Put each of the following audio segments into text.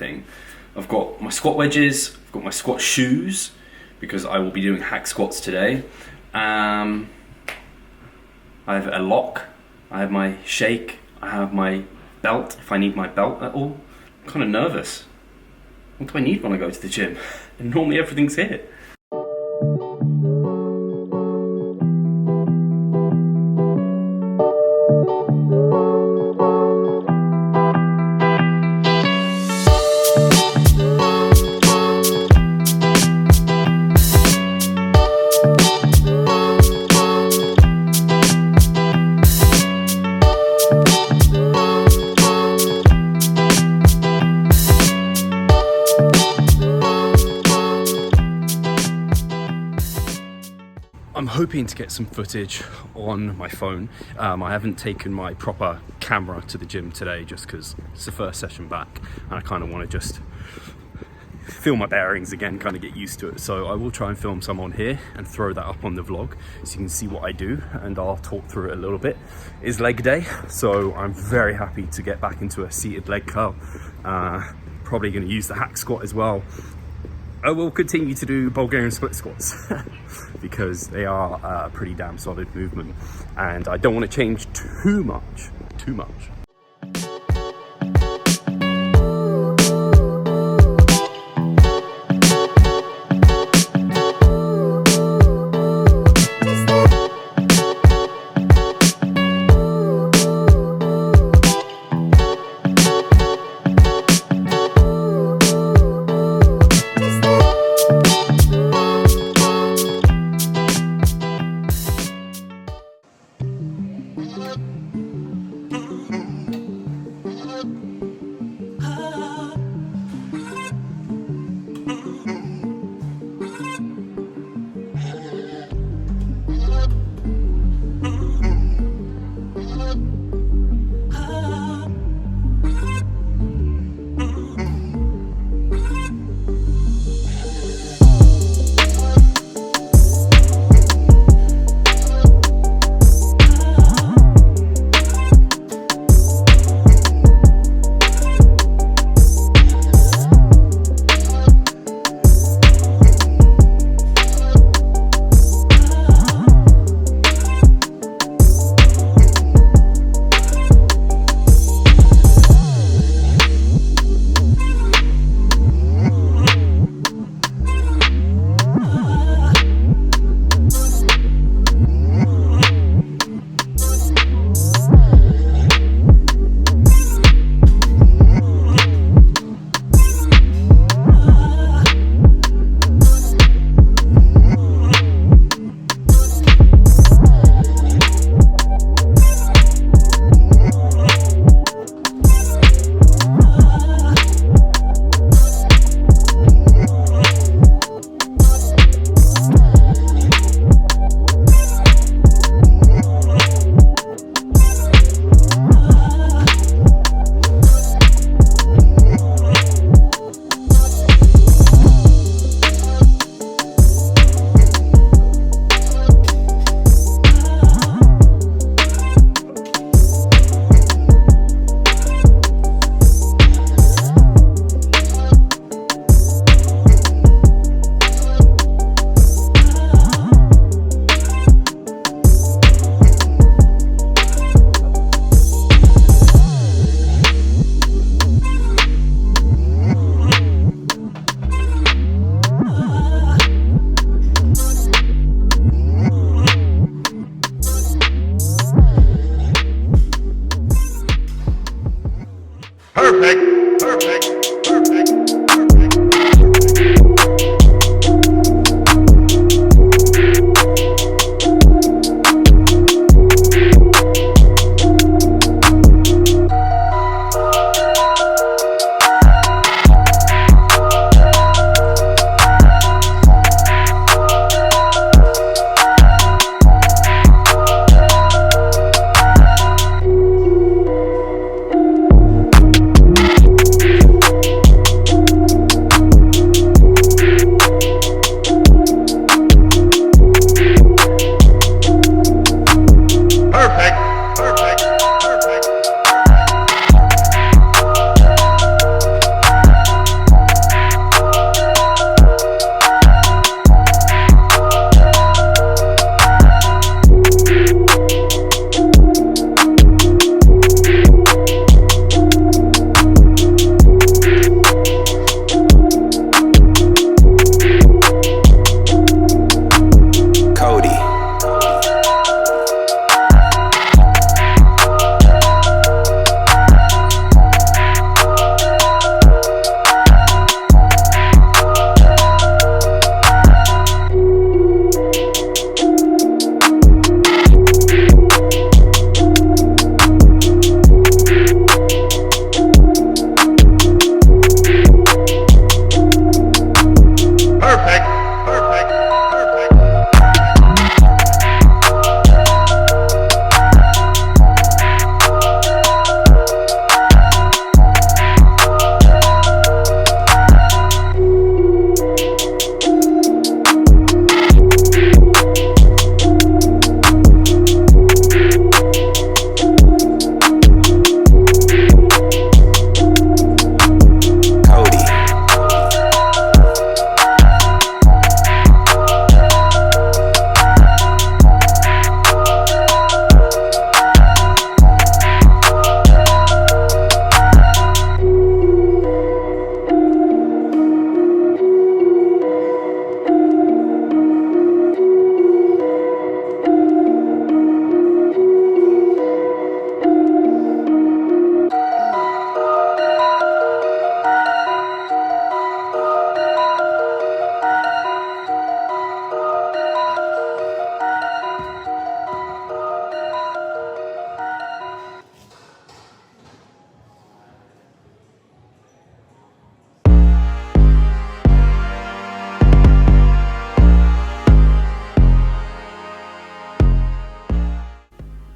everything. I've got my squat wedges, I've got my squat shoes, because I will be doing hack squats today. I have a lock, I have my shake, I have my belt, if I need my belt at all. I'm kind of nervous. What do I need when I go to the gym? And normally everything's here. I'm hoping to get some footage on my phone. I haven't taken my proper camera to the gym today just because it's the first session back and I kind of want to just feel my bearings again, kind of get used to it. So I will try and film some on here and throw that up on the vlog so you can see what I do, and I'll talk through it a little bit. It's leg day, so I'm very happy to get back into a seated leg curl. Probably going to use the hack squat as well. I will continue to do Bulgarian split squats because they are a pretty damn solid movement, and I don't want to change too much.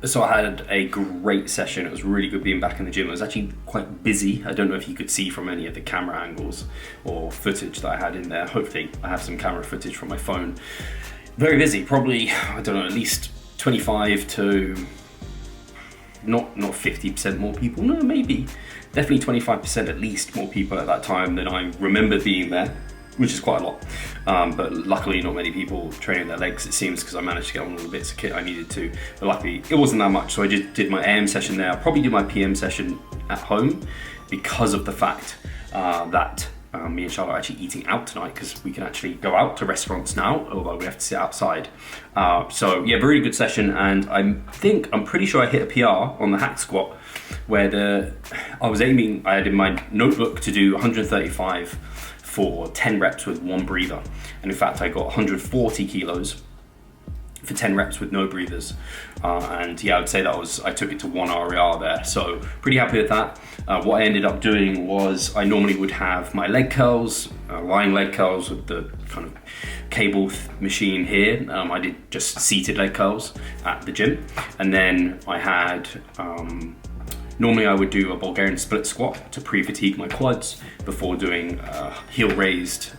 So I had a great session. It was really good being back in the gym. It was actually quite busy. I don't know if you could see from any of the camera angles or footage that I had in there. Hopefully I have some camera footage from my phone. Very busy, probably, I don't know, at least 25 to not 50% more people. No, maybe definitely 25% at least more people at that time than I remember being there, which is quite a lot. But luckily not many people training their legs, it seems, because I managed to get on all the bits of kit I needed to. But luckily it wasn't that much, so I just did my AM session there. I'll probably do my PM session at home because of the fact that me and Charlotte are actually eating out tonight, because we can actually go out to restaurants now, although we have to sit outside. So yeah, very good session, and I'm pretty sure I hit a PR on the hack squat, where I had in my notebook to do 135 for 10 reps with one breather. And in fact, I got 140 kilos for 10 reps with no breathers. And yeah, I would say I took it to 1 RER there. So pretty happy with that. What I ended up doing was I normally would have my leg curls, lying leg curls with the kind of cable machine here. I did just seated leg curls at the gym. And then I had, normally I would do a Bulgarian split squat to pre-fatigue my quads before doing heel raised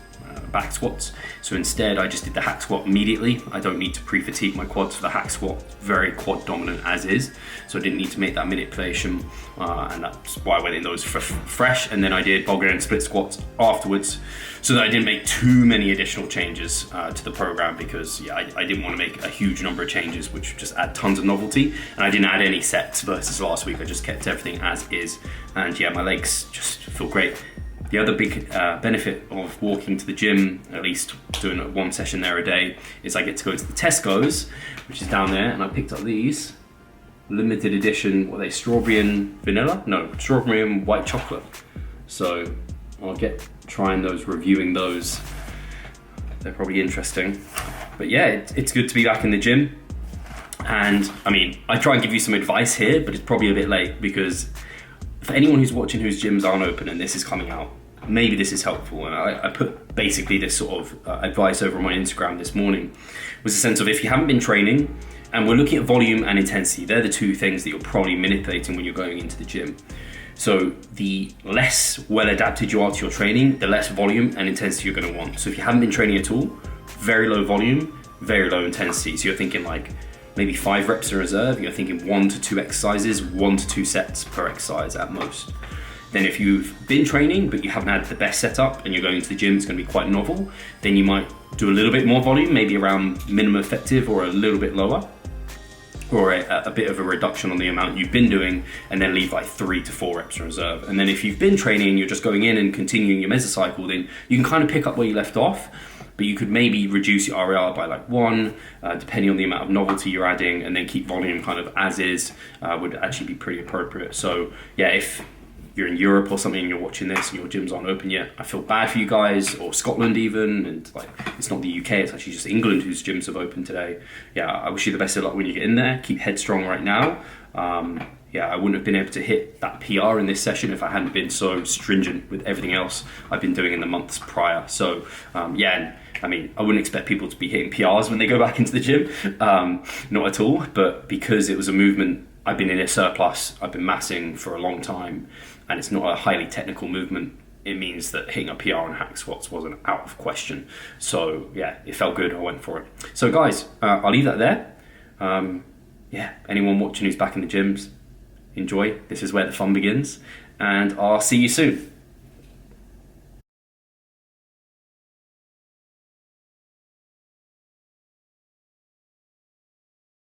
back squats. So instead I just did the hack squat immediately. I don't need to pre-fatigue my quads for the hack squat, very quad dominant as is. So I didn't need to make that manipulation, and that's why I went in those fresh. And then I did Bulgarian split squats afterwards, so that I didn't make too many additional changes to the program, because yeah, I didn't want to make a huge number of changes which would just add tons of novelty. And I didn't add any sets versus last week. I just kept everything as is, and yeah, my legs just feel great. The other big benefit of walking to the gym, at least doing one session there a day, is I get to go to the Tesco's, which is down there, and I picked up these limited edition, what are they, strawberry and vanilla? No, strawberry and white chocolate. So I'll get trying those, reviewing those. They're probably interesting. But yeah, it's good to be back in the gym. And I mean, I try and give you some advice here, but it's probably a bit late, because for anyone who's watching whose gyms aren't open and this is coming out, maybe this is helpful. And I put basically this sort of advice over on my Instagram this morning, was a sense of, if you haven't been training, and we're looking at volume and intensity, they're the two things that you're probably manipulating when you're going into the gym. So the less well adapted you are to your training, the less volume and intensity you're going to want. So if you haven't been training at all, very low volume, very low intensity. So you're thinking like maybe 5 reps in reserve, you're thinking 1 to 2 exercises, 1 to 2 sets per exercise at most. Then if you've been training but you haven't had the best setup and you're going to the gym, it's going to be quite novel, then you might do a little bit more volume, maybe around minimum effective or a little bit lower, or a bit of a reduction on the amount you've been doing, and then leave like 3 to 4 reps in reserve. And then if you've been training and you're just going in and continuing your mesocycle, then you can kind of pick up where you left off, but you could maybe reduce your RER by like 1, depending on the amount of novelty you're adding, and then keep volume kind of as is, would actually be pretty appropriate. So yeah, if you're in Europe or something and you're watching this and your gyms aren't open yet, I feel bad for you guys, or Scotland even, and like, it's not the UK, it's actually just England whose gyms have opened today. Yeah, I wish you the best of luck when you get in there. Keep headstrong right now. Yeah, I wouldn't have been able to hit that PR in this session if I hadn't been so stringent with everything else I've been doing in the months prior. So yeah, I mean, I wouldn't expect people to be hitting PRs when they go back into the gym, not at all, but because it was a movement, I've been in a surplus, I've been massing for a long time, and it's not a highly technical movement, it means that hitting a PR on hack squats wasn't out of question. So yeah, it felt good, I went for it. So guys, I'll leave that there. Yeah, anyone watching who's back in the gyms, enjoy. This is where the fun begins, and I'll see you soon.